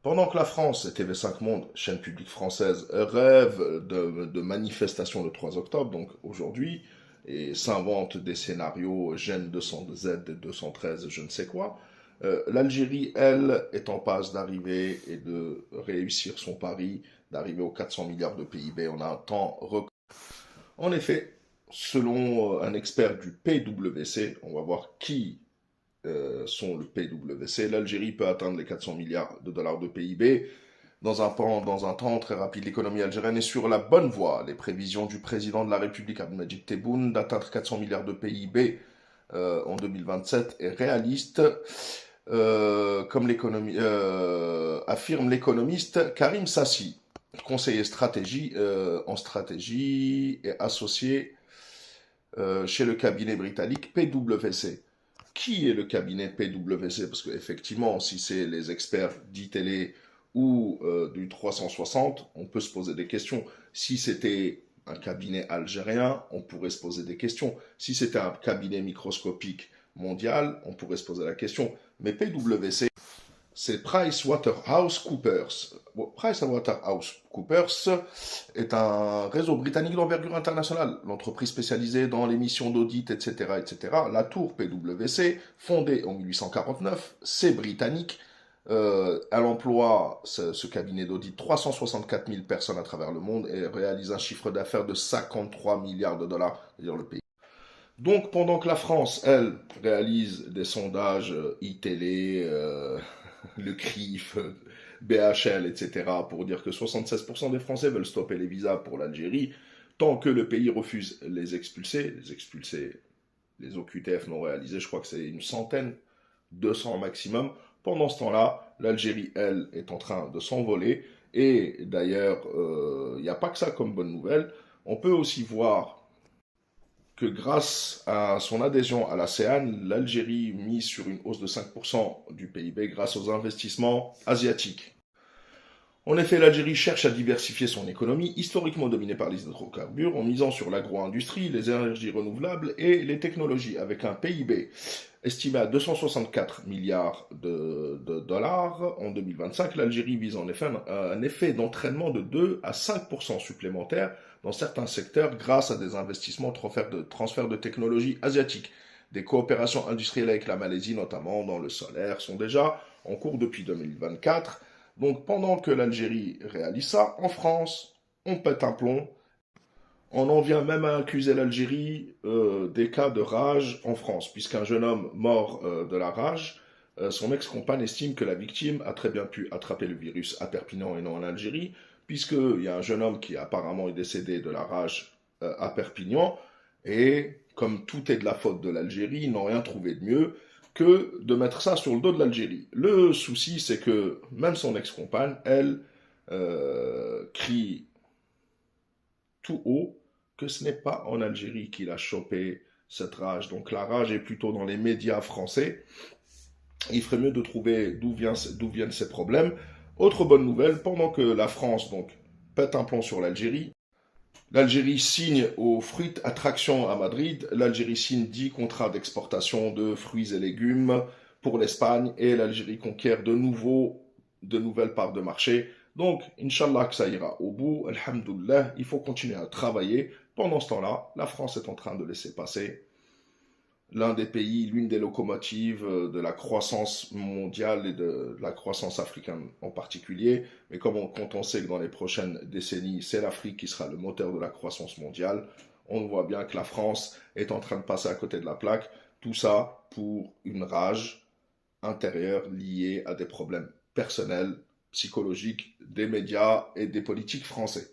Pendant que la France et TV5 Monde, chaîne publique française, rêvent de manifestations le 3 octobre, donc aujourd'hui, et s'inventent des scénarios Gen 200Z, 213, je ne sais quoi, l'Algérie, elle, est en passe d'arriver et de réussir son pari, d'arriver aux 400 milliards de PIB en un temps record. En effet, selon un expert du PwC, on va voir qui sont le PwC, l'Algérie peut atteindre les 400 milliards de dollars de PIB dans un temps très rapide. L'économie algérienne est sur la bonne voie. Les prévisions du président de la République, Abdelmadjid Tebboune, d'atteindre 400 milliards de PIB en 2027 est réaliste, comme affirme l'économiste Karim Sassi, conseiller en stratégie et associé chez le cabinet britannique PwC. Qui est le cabinet PwC? Parce qu'effectivement, si c'est les experts d'ITélé ou du 360, on peut se poser des questions. Si c'était un cabinet algérien, on pourrait se poser des questions. Si c'était un cabinet microscopique mondial, on pourrait se poser la question. Mais PwC, c'est PricewaterhouseCoopers. Bon, PricewaterhouseCoopers est un réseau britannique d'envergure internationale, l'entreprise spécialisée dans l'émission d'audit, etc., etc. La tour PwC, fondée en 1849, c'est britannique. Elle emploie ce cabinet d'audit 364 000 personnes à travers le monde et réalise un chiffre d'affaires de 53 milliards de dollars, c'est-à-dire le pays. Donc, pendant que la France, elle, réalise des sondages iTélé, le CRIF, BHL, etc., pour dire que 76% des Français veulent stopper les visas pour l'Algérie, tant que le pays refuse les OQTF non réalisés, je crois que c'est une centaine, 200 maximum. Pendant ce temps-là, l'Algérie, elle, est en train de s'envoler. Et d'ailleurs, il n'y a pas que ça comme bonne nouvelle. On peut aussi voir que grâce à son adhésion à l'ASEAN, l'Algérie mise sur une hausse de 5% du PIB grâce aux investissements asiatiques. En effet, l'Algérie cherche à diversifier son économie, historiquement dominée par les hydrocarbures, en misant sur l'agro-industrie, les énergies renouvelables et les technologies, avec un PIB estimé à 264 milliards de dollars en 2025. L'Algérie vise en effet un effet d'entraînement de 2 à 5% supplémentaires dans certains secteurs grâce à des investissements transfert de technologies asiatiques. Des coopérations industrielles avec la Malaisie, notamment dans le solaire, sont déjà en cours depuis 2024. Donc pendant que l'Algérie réalise ça, en France, on pète un plomb. On en vient même à accuser l'Algérie des cas de rage en France, puisqu'un jeune homme mort de la rage, son ex-compagne estime que la victime a très bien pu attraper le virus à Perpignan et non en Algérie, puisqu'il y a un jeune homme qui apparemment est décédé de la rage à Perpignan, et comme tout est de la faute de l'Algérie, ils n'ont rien trouvé de mieux que de mettre ça sur le dos de l'Algérie. Le souci, c'est que même son ex-compagne, elle, crie tout haut que ce n'est pas en Algérie qu'il a chopé cette rage. Donc la rage est plutôt dans les médias français. Il ferait mieux de trouver d'où viennent ces problèmes. Autre bonne nouvelle, pendant que la France donc pète un plomb sur l'Algérie, l'Algérie signe aux Fruit Attraction à Madrid. L'Algérie signe 10 contrats d'exportation de fruits et légumes pour l'Espagne et l'Algérie conquiert de nouvelles parts de marché. Donc, Inch'Allah que ça ira au bout. Alhamdoulilah, il faut continuer à travailler. Pendant ce temps-là, la France est en train de laisser passer l'un des pays, l'une des locomotives de la croissance mondiale et de la croissance africaine en particulier. Mais quand on sait que dans les prochaines décennies, c'est l'Afrique qui sera le moteur de la croissance mondiale, on voit bien que la France est en train de passer à côté de la plaque. Tout ça pour une rage intérieure liée à des problèmes personnels, psychologiques, des médias et des politiques français.